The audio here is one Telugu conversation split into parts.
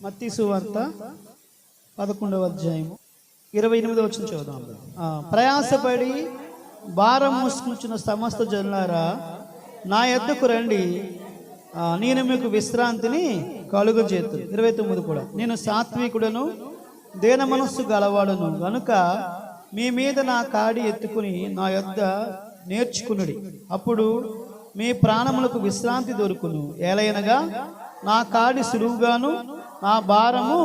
మత్తయి సువార్త 11వ అధ్యాయము 28వ వచనం చదువుదాం. ప్రయాసపడి భారం మోసుకుంటున్న సమస్త జనులారా నా యొద్దకు రండి, నేను మీకు విశ్రాంతిని కలుగజేతును. 29 కూడా, నేను సాత్వికుడను దేన మనస్సు గలవాడును గనుక మీ మీద నా కాడి ఎత్తుకుని నా యొద్ద నేర్చుకునుడి, అప్పుడు మీ ప్రాణములకు విశ్రాంతి దొరుకును. ఏలయనగా నా కాడి సులువుగాను నా భారము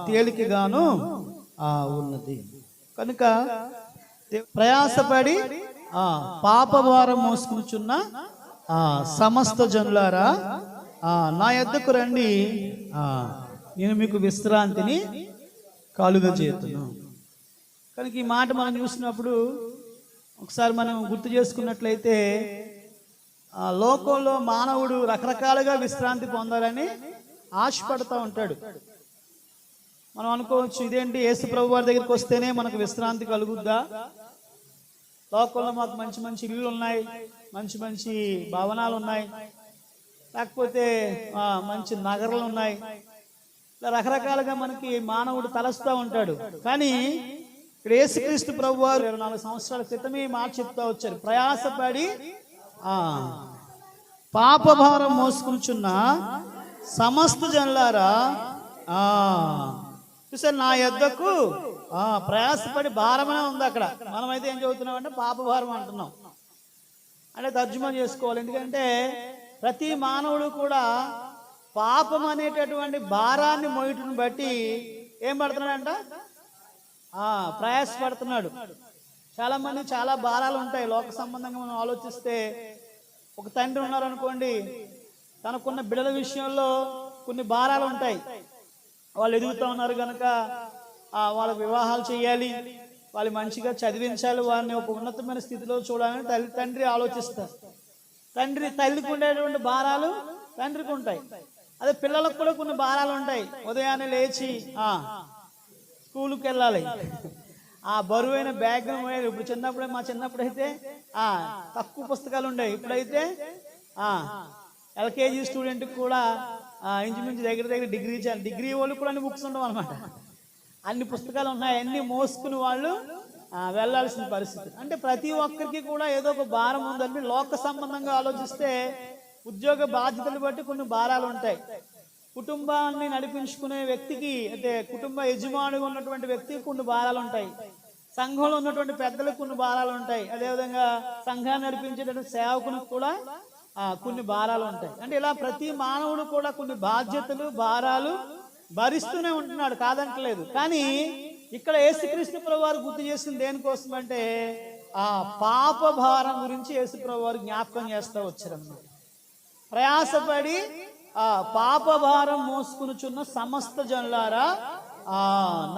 తేలికగాను ఉన్నది. కనుక ప్రయాసపడి పాప భారం మోసుకునిచున్న సమస్త జనులారా నా యొద్దకు రండి, నేను మీకు విశ్రాంతిని కలుగజేతును. కనుక ఈ మాట మనం చూసినప్పుడు ఒకసారి మనం గుర్తు చేసుకున్నట్లయితే లోకంలో మానవుడు రకరకాలుగా విశ్రాంతి పొందాలని ఆశపడుతూ ఉంటాడు. మనం అనుకోవచ్చు, ఇదేంటి యేసు ప్రభు వారి దగ్గరికి వస్తేనే మనకు విశ్రాంతి కలుగుద్దా? లోకంలో మాకు మంచి మంచి ఇళ్ళు ఉన్నాయి, మంచి మంచి భవనాలు ఉన్నాయి, లేకపోతే మంచి నగరాలు ఉన్నాయి, ఇలా రకరకాలుగా మనకి మానవుడు తలస్తూ ఉంటాడు. కానీ ఇక్కడ యేసుక్రీస్తు ప్రభు వారు 24 సంవత్సరాల క్రితమే మాట చెప్తా వచ్చారు. ప్రయాసపడి పాపభారం మోసుకునిచున్న సమస్త జనులారా చూసారు నా యొద్దకు. ప్రయాసపడి భారమనే ఉంది అక్కడ. మనమైతే ఏం చదువుతున్నాం అంటే పాపభారం అంటున్నాం. అంటే తర్జుమా చేసుకోవాలి. ఎందుకంటే ప్రతి మానవుడు కూడా పాపం అనేటటువంటి భారాన్ని మోయటం బట్టి ఏం పడుతున్నాడంట? ప్రయాసపడుతున్నాడు. చాలా మంది చాలా భారాలు ఉంటాయి. లోక సంబంధంగా మనం ఆలోచిస్తే, ఒక తండ్రి ఉన్నారనుకోండి, తనకున్న బిడ్డల విషయంలో కొన్ని భారాలు ఉంటాయి. వాళ్ళు ఎదుగుతూ ఉన్నారు కనుక వాళ్ళకి వివాహాలు చేయాలి, వాళ్ళు మంచిగా చదివించాలి, వారిని ఒక ఉన్నతమైన స్థితిలో చూడాలని తండ్రి ఆలోచిస్తారు. తల్లికి ఉండేటువంటి భారాలు తండ్రికి ఉంటాయి. అదే పిల్లలకు కూడా కొన్ని భారాలు ఉంటాయి. ఉదయాన్నే లేచి స్కూల్కి వెళ్ళాలి, బరువైన బ్యాగ్ మోయాలి. ఇప్పుడు మా చిన్నప్పుడైతే తక్కువ పుస్తకాలు ఉండేవి. ఇప్పుడైతే ఎల్కేజీ స్టూడెంట్కి కూడా ఇంచుమించు దగ్గర డిగ్రీ వాళ్ళు కూడా అన్ని బుక్స్ ఉండవు అనమాట. అన్ని పుస్తకాలు ఉన్నాయి. అన్ని మోసుకుని వాళ్ళు వెళ్ళాల్సిన పరిస్థితి. అంటే ప్రతి ఒక్కరికి కూడా ఏదో ఒక భారం ఉందంటే, లోక సంబంధంగా ఆలోచిస్తే ఉద్యోగ బాధ్యతలు బట్టి కొన్ని భారాలు ఉంటాయి. కుటుంబాన్ని నడిపించుకునే వ్యక్తికి, అంటే కుటుంబ యజమానిగా ఉన్నటువంటి వ్యక్తికి కొన్ని భారాలు ఉంటాయి. సంఘంలో ఉన్నటువంటి పెద్దలకు కొన్ని భారాలు ఉంటాయి. అదేవిధంగా సంఘాన్ని నడిపించేటువంటి సేవకునికి కూడా కొన్ని భారాలు ఉంటాయి. అంటే ఇలా ప్రతి మానవుడు కూడా కొన్ని బాధ్యతలు, భారాలు భరిస్తూనే ఉంటున్నాడు, కాదంటలేదు. కానీ ఇక్కడ యేసుక్రీస్తు ప్రభు వారు గుర్తు చేసింది దేనికోసం అంటే, పాప భారం గురించి యేసుప్రభు వారు జ్ఞాపకం చేస్తూ వచ్చారన్నమాట. ప్రయాసపడి పాప భారం మోసుకునిచున్న సమస్త జనులారా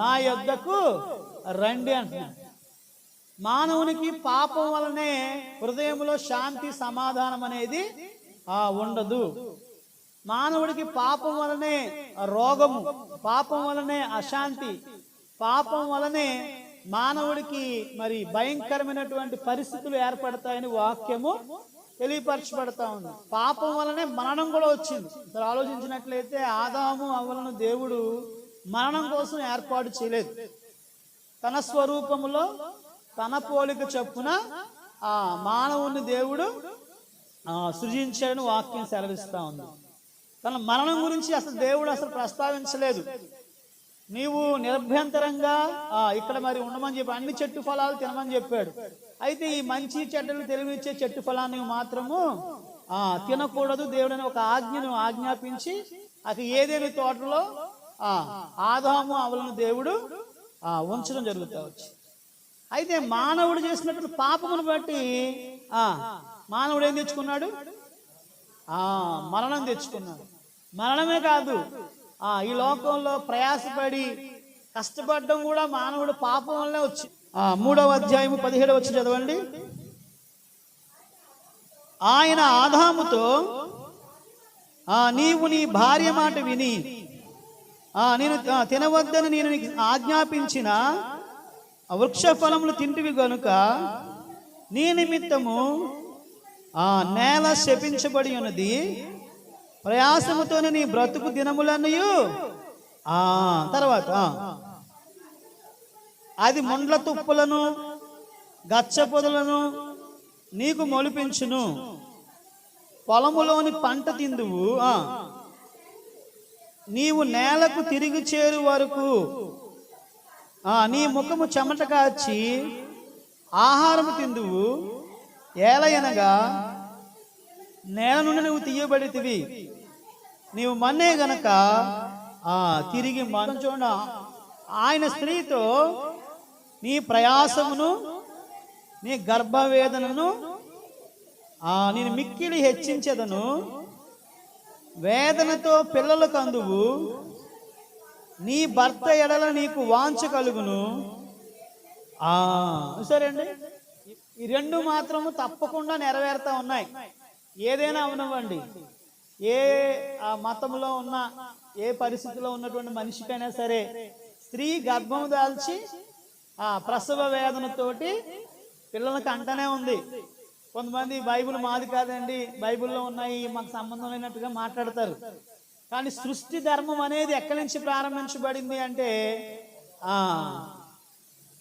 నా యొద్దకు రండి అంటున్నాడు. మానవునికి పాపం వలనే హృదయంలో శాంతి సమాధానం అనేది ఉండదు. మానవుడికి పాపం వలనే రోగము, పాపం వలనే అశాంతి, పాపం వలనే మానవుడికి మరి భయంకరమైనటువంటి పరిస్థితులు ఏర్పడతాయని వాక్యము తెలియపరచబడతా ఉంది. పాపం వలనే మరణం కూడా వచ్చింది. అసలు ఆలోచించినట్లయితే ఆదాము అవ్వలను దేవుడు మరణం కోసం ఏర్పాటు చేయలేదు. తన స్వరూపములో తన పోలిక చొప్పున మానవుని దేవుడు సృజించాడని వాక్యం సెలవిస్తా ఉంది. తన మరణం గురించి అసలు దేవుడు ప్రస్తావించలేదు. నీవు నిరభ్యంతరంగా ఇక్కడ మరి ఉండమని చెప్పి అన్ని చెట్టు ఫలాలు తినమని చెప్పాడు. అయితే ఈ మంచి చెడ్డలు తెలివిచ్చే చెట్టు ఫలాన్ని మాత్రము తినకూడదు దేవుడని ఒక ఆజ్ఞను ఆజ్ఞాపించి అది ఏదేని తోటలో ఆదాము అవలను దేవుడు ఉంచడం జరుగుతూ వచ్చి. అయితే మానవుడు చేసినటువంటి పాపమును బట్టి మానవుడు ఏం తెచ్చుకున్నాడు? మరణం తెచ్చుకున్నాడు. మరణమే కాదు, ఈ లోకంలో ప్రయాసపడి కష్టపడడం కూడా మానవుడు పాపం వల్లనే వచ్చి. 3వ అధ్యాయము 17వ వచనం చదవండి. ఆయన ఆదాముతో, నీవు నీ భార్య మాట విని నేను తినవద్దని నేను నీకు ఆజ్ఞాపించిన వృక్ష ఫలములు తింటివి గనుక నీ నిమిత్తము నేల శపించబడి ఉన్నది, ప్రయాసముతోనే నీ బ్రతుకు దినములన్నయు తర్వాత అది ముండ్ల తుప్పులను గచ్చ పొదలను నీకు మొలిపించును, పొలములోని పంట తిందువు, నీవు నేలకు తిరిగి చేరు వరకు నీ ముఖము చెమట కాచి ఆహారము తిందువు. ఏలయనగా నేల నుండి నువ్వు తీయబడితివి, నీవు మన్నే గనక తిరిగి చూడ. ఆయన స్త్రీతో నీ ప్రయాసమును నీ గర్భవేదనను నేను మిక్కిలి హెచ్చించదను, వేదనతో పిల్లలు కందువు, నీ భర్త ఎడల నీకు వాంఛ కలుగును. సరే అండి, ఈ రెండు మాత్రము తప్పకుండా నెరవేరుతా ఉన్నాయి. ఏదైనా అవనివ్వండి, ఏ మతంలో ఉన్న ఏ పరిస్థితిలో ఉన్నటువంటి మనిషికైనా సరే, స్త్రీ గర్భం దాల్చి ప్రసవ వేదనతోటి పిల్లలకి అంటనే ఉంది. కొంతమంది బైబిల్ మాది కాదండి, బైబిల్లో ఉన్నాయి, మాకు సంబంధం లేనట్టుగా మాట్లాడతారు. కానీ సృష్టి ధర్మం అనేది ఎక్కడి నుంచి ప్రారంభించబడింది అంటే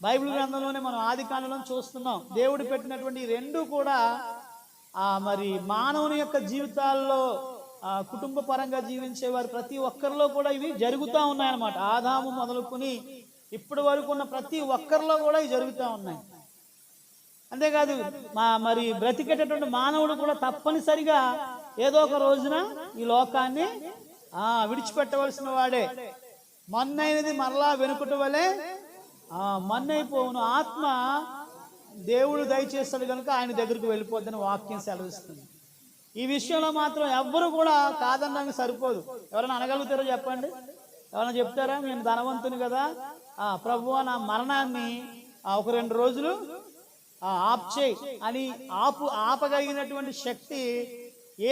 బైబిల్ గ్రంథంలోనే మనం ఆది కాండంలో చూస్తున్నాం. దేవుడు పెట్టినటువంటి రెండు కూడా మరి మానవుని యొక్క జీవితాల్లో కుటుంబ పరంగా జీవించేవారు ప్రతి ఒక్కరిలో కూడా ఇవి జరుగుతూ ఉన్నాయన్నమాట. ఆదాము మొదలుకొని ఇప్పటి వరకు ఉన్న ప్రతి ఒక్కరిలో కూడా ఇవి జరుగుతూ ఉన్నాయి. అంతేకాదు మరి బ్రతికేటటువంటి మానవుడు కూడా తప్పనిసరిగా ఏదో ఒక రోజున ఈ లోకాన్ని విడిచిపెట్టవలసిన వాడే. మన్నైనది మరలా వెనుకటి వలె మన్నైపోవును. ఆత్మ దేవుడు దయచేస్తాడు కనుక ఆయన దగ్గరికి వెళ్ళిపోద్దని వాక్యం సెలవిస్తుంది. ఈ విషయంలో మాత్రం ఎవ్వరు కూడా కాదనడానికి సరిపోదు. ఎవరైనా అనగలుగుతారో చెప్పండి? ఎవరైనా చెప్తారా? నేను ధనవంతుని కదా, ప్రభువా నా మరణాన్ని ఒక 2 రోజులు ఆప్ చేయి అని ఆపగలిగినటువంటి శక్తి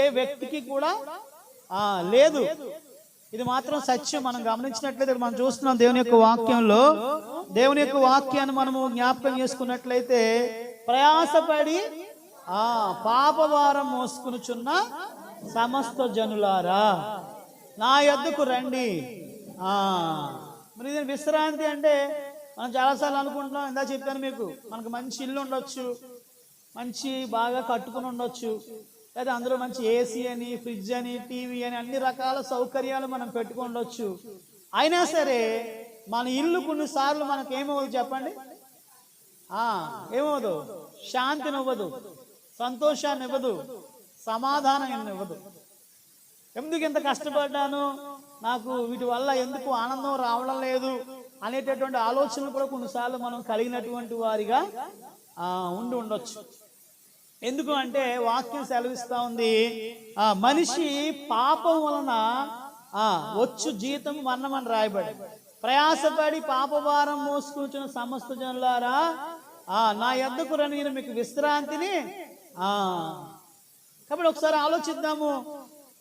ఏ వ్యక్తికి కూడా లేదు. ఇది మాత్రం సత్యం. మనం గమనించినట్లయితే మనం చూస్తున్నాం దేవుని యొక్క వాక్యంలో, దేవుని యొక్క వాక్యాన్ని మనము జ్ఞాపకం చేసుకున్నట్లయితే, ప్రయాసపడి పాపభారం మోసుకునుచున్న సమస్త జనులారా నా యొద్దకు రండి. మరి ఇది విశ్రాంతి అంటే మనం చాలాసార్లు అనుకుంటున్నాం. ఇందా చెప్పాను మీకు, మనకు మంచి ఇల్లు ఉండొచ్చు, మంచి బాగా కట్టుకుని ఉండొచ్చు, లేదా అందులో మంచి ఏసీ అని, ఫ్రిడ్జ్ అని, టీవీ అని అన్ని రకాల సౌకర్యాలు మనం పెట్టుకుండొచ్చు. అయినా సరే మన ఇల్లు కొన్నిసార్లు మనకు ఏమవుదు చెప్పండి? ఏమవుదు? శాంతినివ్వదు, సంతోషాన్ని ఇవ్వదు, సమాధానం ఇవ్వదు. ఎందుకు ఇంత కష్టపడ్డాను, నాకు వీటి వల్ల ఎందుకు ఆనందం రావడం లేదు అనేటటువంటి ఆలోచనలు కూడా కొన్నిసార్లు మనం కలిగినటువంటి వారిగా ఉండొచ్చు. ఎందుకు అంటే వాక్యం సెలవిస్తా ఉంది, మనిషి పాపం వలన వచ్చు జీతం మరణం అని రాయబడి, ప్రయాసపడి పాపభారం మోసుకుంటున్న సమస్త జనులారా నా యొద్దకు రండి, నేను మీకు విశ్రాంతిని. కాబట్టి ఒకసారి ఆలోచిద్దాము.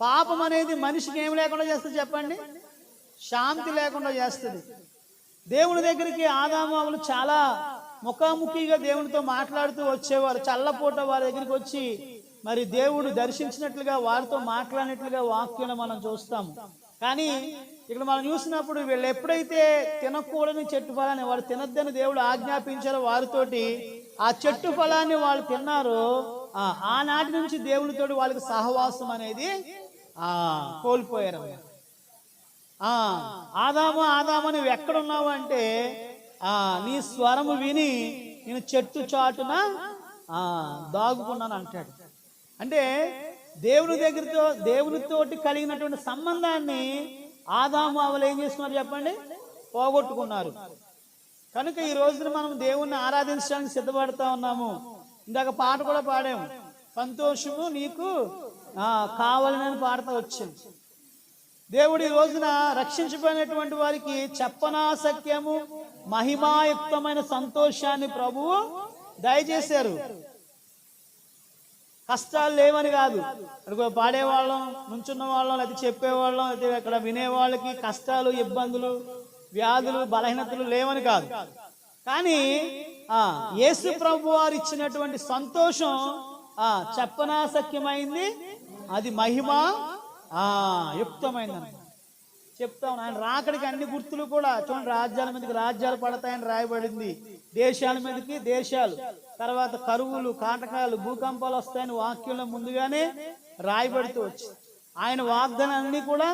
పాపం అనేది మనిషికి ఏం లేకుండా చేస్తుంది చెప్పండి? శాంతి లేకుండా చేస్తుంది. దేవుని దగ్గరికి ఆదాము అవ్వలు చాలా ముఖాముఖిగా దేవునితో మాట్లాడుతూ వచ్చేవారు. చల్లపూట వారి దగ్గరికి వచ్చి మరి దేవుడు దర్శించినట్లుగా వారితో మాట్లాడినట్లుగా వాక్యం మనం చూస్తాము. కానీ ఇక్కడ మనం చూసినప్పుడు వీళ్ళు ఎప్పుడైతే తినకూడని చెట్టు ఫలాన్ని వారు తినద్దని దేవుడు ఆజ్ఞాపించారో వారితోటి, ఆ చెట్టు ఫలాన్ని వాళ్ళు తిన్నారో ఆనాటి నుంచి దేవునితోటి వాళ్ళకి సహవాసం అనేది కోల్పోయారు. ఆదాము ఆదాము నువ్వు ఎక్కడున్నావు అంటే నీ స్వరము విని నేను చెట్టు చాటున దాగుకున్నాను అంటాడు. అంటే దేవునితోటి కలిగినటువంటి సంబంధాన్ని ఆదాము అవ్వలు ఏం చేసుకున్నారు చెప్పండి? పోగొట్టుకున్నారు. కనుక ఈ రోజున మనం దేవుణ్ణి ఆరాధించడానికి సిద్ధపడతా ఉన్నాము. ఇందాక పాట కూడా పాడాము, సంతోషము నీకు కావాలని పాడుతూ వచ్చాము. దేవుడు ఈ రోజున రక్షించబడినటువంటి వారికి చెప్పనాశక్యము మహిమాయుక్తమైన సంతోషాన్ని ప్రభువు దయచేశారు. కష్టాలు లేవని కాదు, ఇక్కడ పాడేవాళ్ళం, నుంచున్న వాళ్ళం, లేకపోతే చెప్పేవాళ్ళం, అయితే ఇక్కడ వినేవాళ్ళకి కష్టాలు, ఇబ్బందులు, వ్యాధులు, బలహీనతలు లేవని కాదు. కానీ యేసు ప్రభు వారు ఇచ్చినటువంటి సంతోషం చెప్పనాశక్యమైంది, అది మహిమ యుక్తమైంది. చెప్తా ఉన్నాను. ఆయన రాకడికి అన్ని గుర్తులు కూడా చూడండి, రాజ్యాల మీదకి రాజ్యాలు పడతాయని రాయబడింది, దేశాల మీదకి దేశాలు, తర్వాత కరువులు కాటకాలు భూకంపాలు వస్తాయని వాక్యంలో ముందుగానే రాయబడుతూ వచ్చి ఆయన వాగ్దానాలన్నీ కూడా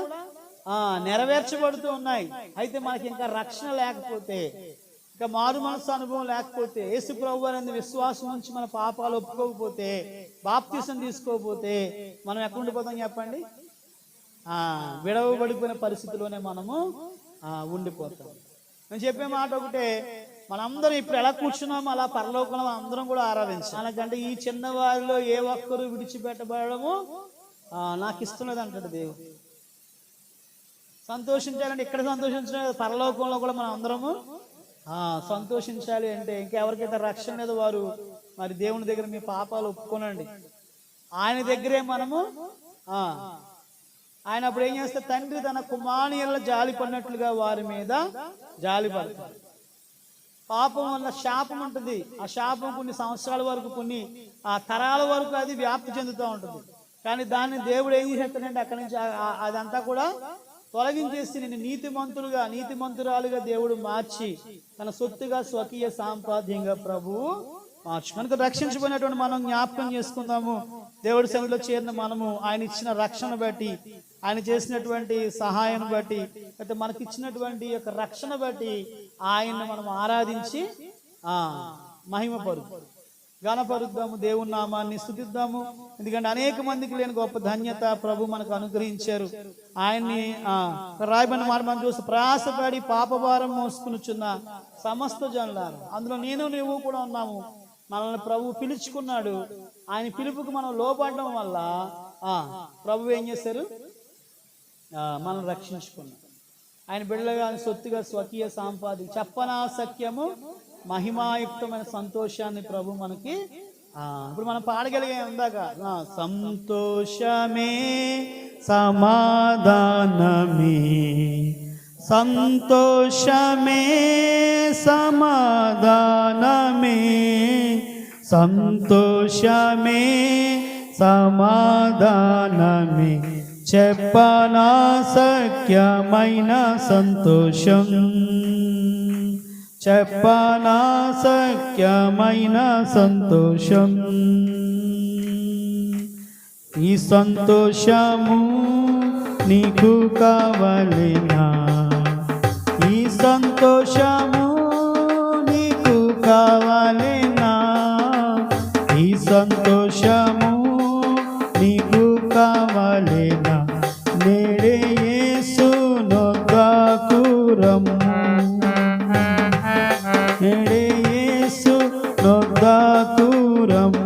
నెరవేర్చబడుతూ ఉన్నాయి. అయితే మనకి ఇంకా రక్షణ లేకపోతే, ఇంకా మారు మనసు అనుభవం లేకపోతే, యేసు ప్రభువు అనేది విశ్వాసం నుంచి మన పాపాలు ఒప్పుకోకపోతే, బాప్తిసం తీసుకోకపోతే మనం ఎక్కడ ఉండిపోతాం చెప్పండి? విడవబడిపోయిన పరిస్థితిలోనే మనము ఉండిపోతాం. నేను చెప్పే మాట ఒకటే, మనందరం ఇప్పుడు ఎలా కూర్చున్నామో అలా పరలోకంలో అందరం కూడా ఆరాధించాలి. మనకంటే ఈ చిన్నవారిలో ఏ ఒక్కరు విడిచిపెట్టబడము నాకు ఇష్టం లేదు అంటాడు దేవుడు. సంతోషించాలంటే ఇక్కడ సంతోషించడం, పరలోకంలో కూడా మనం అందరము సంతోషించాలి. అంటే ఇంకెవరికైతే రక్షణ లేదు వారు మరి దేవుని దగ్గర మీ పాపాలు ఒప్పుకోనండి, ఆయన దగ్గరే మనము ఆయన అప్పుడు ఏం చేస్తే, తండ్రి తన కుమారుల జాలి పడినట్లుగా వారి మీద జాలి పడతాడు. పాపం వల్ల శాపం ఉంటుంది, ఆ శాపం కొన్ని సంవత్సరాల వరకు, కొన్ని తరాల వరకు అది వ్యాప్తి చెందుతూ ఉంటుంది. కానీ దాన్ని దేవుడు ఏం చేస్తాడంటే అక్కడి నుంచి అదంతా కూడా తొలగించేసి నిన్ను నీతిమంతురాలుగా దేవుడు మార్చి తన సొత్తుగా స్వకీయ సాంపాద్యంగా ప్రభువు మార్చు. కనుక రక్షించబడినటువంటి మనం జ్ఞాపకం చేసుకుందాము. దేవుడి సన్నిధిలో చేరిన మనము ఆయన ఇచ్చిన రక్షణ బట్టి, ఆయన చేసినటువంటి సహాయం బట్టి, అయితే మనకిచ్చినటువంటి యొక్క రక్షణ బట్టి ఆయన్ని మనం ఆరాధించి మహిమపరు గణపరుద్దాము, దేవుని నామాన్ని స్తుతిద్దాము. ఎందుకంటే అనేక మందికి లేని గొప్ప ధన్యత ప్రభు మనకు అనుగ్రహించారు. ఆయన్ని రాయబడిన మాట మనం చూస్తే, ప్రయాసపడి పాపభారం మోసుకునిచున్న సమస్త జనులారు, అందులో నేను నువ్వు కూడా ఉన్నాము. మనల్ని ప్రభు పిలుచుకున్నాడు. ఆయన పిలుపుకు మనం లోపడడం వల్ల ప్రభు ఏం చేశారు? మనల్ని రక్షించుకున్నాడు. ఆయన బిడ్డలుగా సొత్తుగా స్వకీయ సాంపాది చెప్పనా సఖ్యము మహిమాయుక్తమైన సంతోషాన్ని ప్రభు మనకి ఇప్పుడు మనం పాడగలిగే ఉందాక, సంతోషమే సమాధానమే, సంతోషమే సమాధానమే, సంతోషమే సమాధానమే, చెప్పనా సఖ్యమైన సంతోషం, చెప్పనా సఖ్యమైన సంతోషం. ఈ సంతోషము నీకు కావలెనా, ఈ సంతోషము నీకు కావలెనా, ఈ సంతోషము నీకు కావలెనా, నేడే యేసు నొద్దకు రమ్ము, నేడే యేసు నొద్దకు రమ్ము.